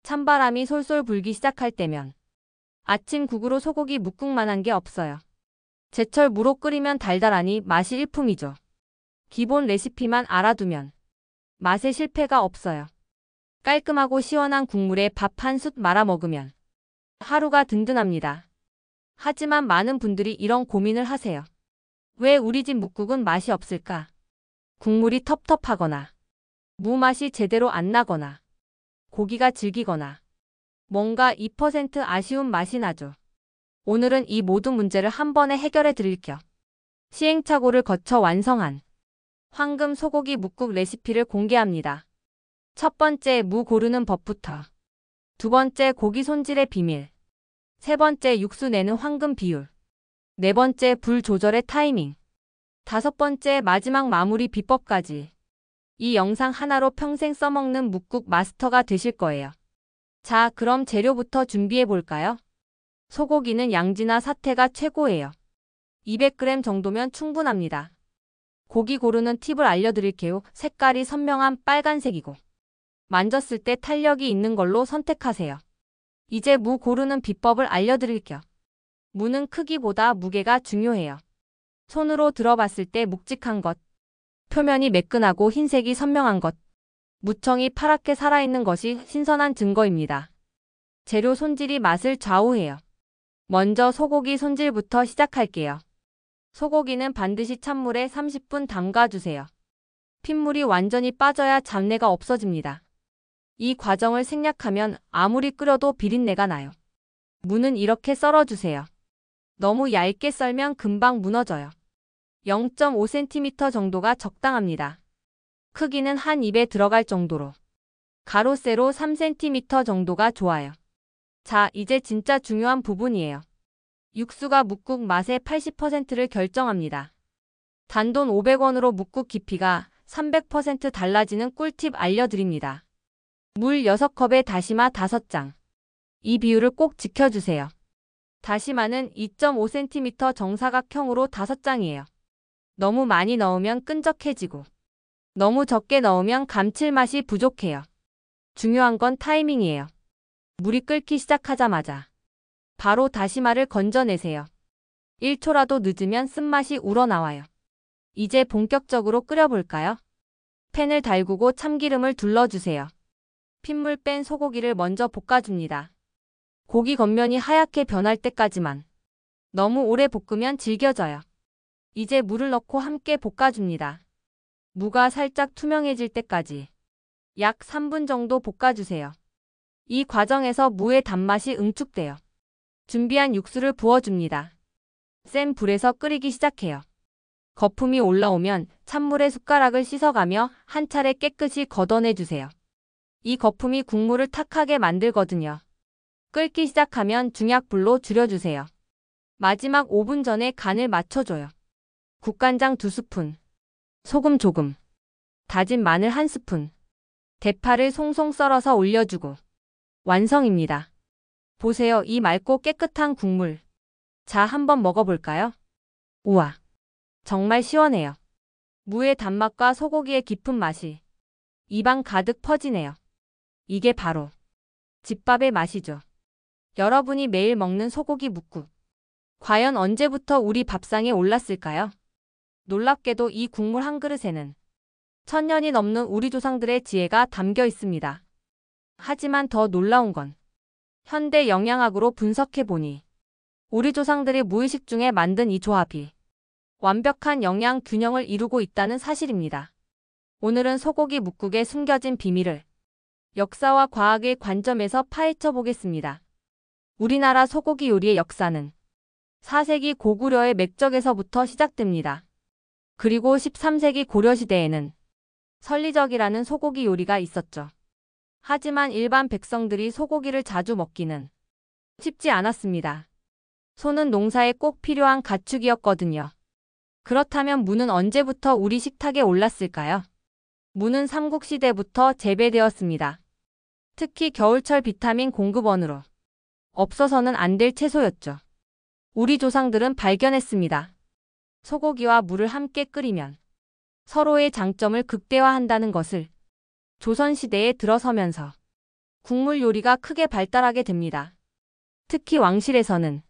찬바람이 솔솔 불기 시작할 때면 아침 국으로 소고기 묵국만한 게 없어요. 제철 무로 끓이면 달달하니 맛이 일품이죠. 기본 레시피만 알아두면 맛에 실패가 없어요. 깔끔하고 시원한 국물에 밥 한 숟 말아 먹으면 하루가 든든합니다. 하지만 많은 분들이 이런 고민을 하세요. 왜 우리 집 묵국은 맛이 없을까? 국물이 텁텁하거나 무 맛이 제대로 안 나거나 고기가 질기거나 뭔가 2% 아쉬운 맛이 나죠. 오늘은 이 모든 문제를 한 번에 해결해 드릴 겸 시행착오를 거쳐 완성한 황금 소고기 묵국 레시피를 공개합니다. 첫 번째, 무 고르는 법부터. 두 번째, 고기 손질의 비밀. 세 번째, 육수 내는 황금 비율. 네 번째, 불 조절의 타이밍. 다섯 번째, 마지막 마무리 비법까지. 이 영상 하나로 평생 써먹는 묵국 마스터가 되실 거예요. 자, 그럼 재료부터 준비해 볼까요? 소고기는 양지나 사태가 최고예요. 200g 정도면 충분합니다. 고기 고르는 팁을 알려드릴게요. 색깔이 선명한 빨간색이고 만졌을 때 탄력이 있는 걸로 선택하세요. 이제 무 고르는 비법을 알려드릴게요. 무는 크기보다 무게가 중요해요. 손으로 들어봤을 때 묵직한 것, 표면이 매끈하고 흰색이 선명한 것, 무청이 파랗게 살아있는 것이 신선한 증거입니다. 재료 손질이 맛을 좌우해요. 먼저 소고기 손질부터 시작할게요. 소고기는 반드시 찬물에 30분 담가주세요. 핏물이 완전히 빠져야 잡내가 없어집니다. 이 과정을 생략하면 아무리 끓여도 비린내가 나요. 무는 이렇게 썰어주세요. 너무 얇게 썰면 금방 무너져요. 0.5cm 정도가 적당합니다. 크기는 한 입에 들어갈 정도로. 가로 세로 3cm 정도가 좋아요. 자, 이제 진짜 중요한 부분이에요. 육수가 묵국 맛의 80%를 결정합니다. 단돈 500원으로 묵국 깊이가 300% 달라지는 꿀팁 알려드립니다. 물 6컵에 다시마 5장. 이 비율을 꼭 지켜주세요. 다시마는 2.5cm 정사각형으로 5장이에요. 너무 많이 넣으면 끈적해지고 너무 적게 넣으면 감칠맛이 부족해요. 중요한 건 타이밍이에요. 물이 끓기 시작하자마자 바로 다시마를 건져내세요. 1초라도 늦으면 쓴맛이 우러나와요. 이제 본격적으로 끓여볼까요? 팬을 달구고 참기름을 둘러주세요. 핏물 뺀 소고기를 먼저 볶아줍니다. 고기 겉면이 하얗게 변할 때까지만. 너무 오래 볶으면 질겨져요. 이제 물을 넣고 함께 볶아줍니다. 무가 살짝 투명해질 때까지 약 3분 정도 볶아주세요. 이 과정에서 무의 단맛이 응축돼요. 준비한 육수를 부어줍니다. 센 불에서 끓이기 시작해요. 거품이 올라오면 찬물에 숟가락을 씻어가며 한 차례 깨끗이 걷어내주세요. 이 거품이 국물을 탁하게 만들거든요. 끓기 시작하면 중약불로 줄여주세요. 마지막 5분 전에 간을 맞춰줘요. 국간장 2스푼, 소금 조금, 다진 마늘 1스푼, 대파를 송송 썰어서 올려주고 완성입니다. 보세요, 이 맑고 깨끗한 국물. 자, 한번 먹어볼까요? 우와, 정말 시원해요. 무의 단맛과 소고기의 깊은 맛이 입안 가득 퍼지네요. 이게 바로 집밥의 맛이죠. 여러분이 매일 먹는 소고기 묵국. 과연 언제부터 우리 밥상에 올랐을까요? 놀랍게도 이 국물 한 그릇에는 천년이 넘는 우리 조상들의 지혜가 담겨 있습니다. 하지만 더 놀라운 건 현대 영양학으로 분석해보니 우리 조상들이 무의식 중에 만든 이 조합이 완벽한 영양 균형을 이루고 있다는 사실입니다. 오늘은 소고기 묵국의 숨겨진 비밀을 역사와 과학의 관점에서 파헤쳐 보겠습니다. 우리나라 소고기 요리의 역사는 4세기 고구려의 맥적에서부터 시작됩니다. 그리고 13세기 고려시대에는 설리적이라는 소고기 요리가 있었죠. 하지만 일반 백성들이 소고기를 자주 먹기는 쉽지 않았습니다. 소는 농사에 꼭 필요한 가축이었거든요. 그렇다면 무는 언제부터 우리 식탁에 올랐을까요? 무는 삼국시대부터 재배되었습니다. 특히 겨울철 비타민 공급원으로 없어서는 안 될 채소였죠. 우리 조상들은 발견했습니다. 소고기와 무를 함께 끓이면 서로의 장점을 극대화한다는 것을. 조선시대에 들어서면서 국물 요리가 크게 발달하게 됩니다. 특히 왕실에서는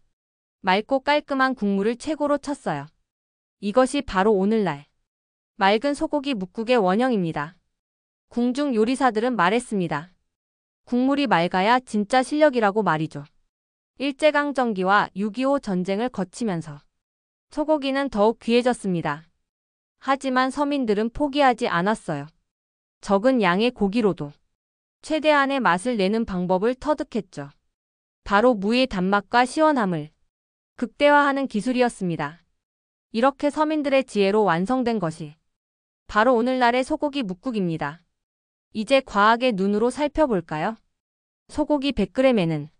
맑고 깔끔한 국물을 최고로 쳤어요. 이것이 바로 오늘날 맑은 소고기 묵국의 원형입니다. 궁중 요리사들은 말했습니다. 국물이 맑아야 진짜 실력이라고 말이죠. 일제강점기와 6.25 전쟁을 거치면서 소고기는 더욱 귀해졌습니다. 하지만 서민들은 포기하지 않았어요. 적은 양의 고기로도 최대한의 맛을 내는 방법을 터득했죠. 바로 무의 단맛과 시원함을 극대화하는 기술이었습니다. 이렇게 서민들의 지혜로 완성된 것이 바로 오늘날의 소고기 묵국입니다. 이제 과학의 눈으로 살펴볼까요? 소고기 100g에는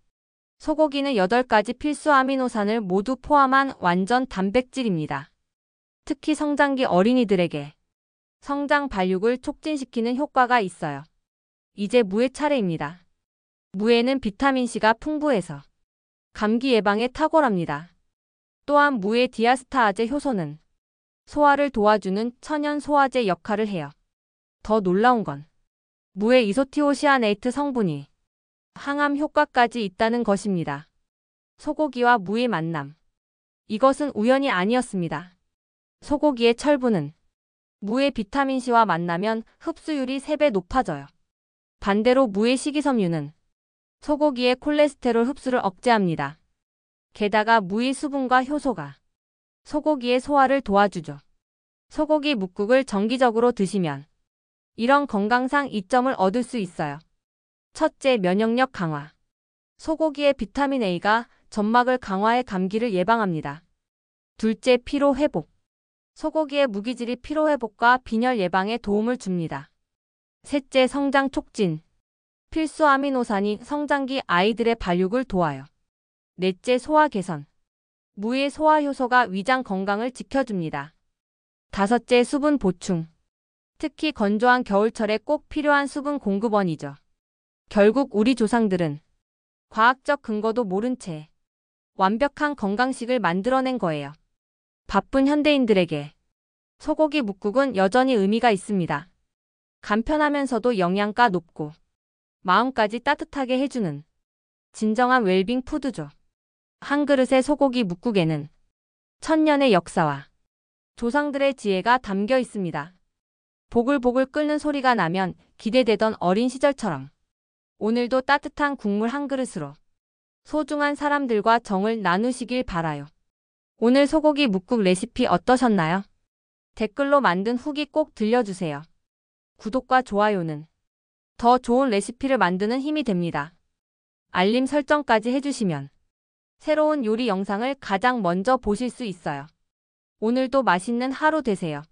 소고기는 8가지 필수 아미노산을 모두 포함한 완전 단백질입니다. 특히 성장기 어린이들에게 성장 발육을 촉진시키는 효과가 있어요. 이제 무의 차례입니다. 무에는 비타민C가 풍부해서 감기 예방에 탁월합니다. 또한 무의 디아스타아제 효소는 소화를 도와주는 천연 소화제 역할을 해요. 더 놀라운 건 무의 이소티오시아네이트 성분이 항암 효과까지 있다는 것입니다. 소고기와 무의 만남. 이것은 우연이 아니었습니다. 소고기의 철분은 무의 비타민C와 만나면 흡수율이 3배 높아져요. 반대로 무의 식이섬유는 소고기의 콜레스테롤 흡수를 억제합니다. 게다가 무의 수분과 효소가 소고기의 소화를 도와주죠. 소고기 묵국을 정기적으로 드시면 이런 건강상 이점을 얻을 수 있어요. 첫째, 면역력 강화. 소고기의 비타민 A가 점막을 강화해 감기를 예방합니다. 둘째, 피로 회복. 소고기의 무기질이 피로 회복과 빈혈 예방에 도움을 줍니다. 셋째, 성장 촉진. 필수 아미노산이 성장기 아이들의 발육을 도와요. 넷째, 소화 개선. 무의 소화 효소가 위장 건강을 지켜줍니다. 다섯째, 수분 보충. 특히 건조한 겨울철에 꼭 필요한 수분 공급원이죠. 결국 우리 조상들은 과학적 근거도 모른 채 완벽한 건강식을 만들어낸 거예요. 바쁜 현대인들에게 소고기 묵국은 여전히 의미가 있습니다. 간편하면서도 영양가 높고 마음까지 따뜻하게 해주는 진정한 웰빙 푸드죠. 한 그릇의 소고기 묵국에는 천년의 역사와 조상들의 지혜가 담겨 있습니다. 보글보글 끓는 소리가 나면 기대되던 어린 시절처럼 오늘도 따뜻한 국물 한 그릇으로 소중한 사람들과 정을 나누시길 바라요. 오늘 소고기 묵국 레시피 어떠셨나요? 댓글로 만든 후기 꼭 들려주세요. 구독과 좋아요는 더 좋은 레시피를 만드는 힘이 됩니다. 알림 설정까지 해주시면 새로운 요리 영상을 가장 먼저 보실 수 있어요. 오늘도 맛있는 하루 되세요.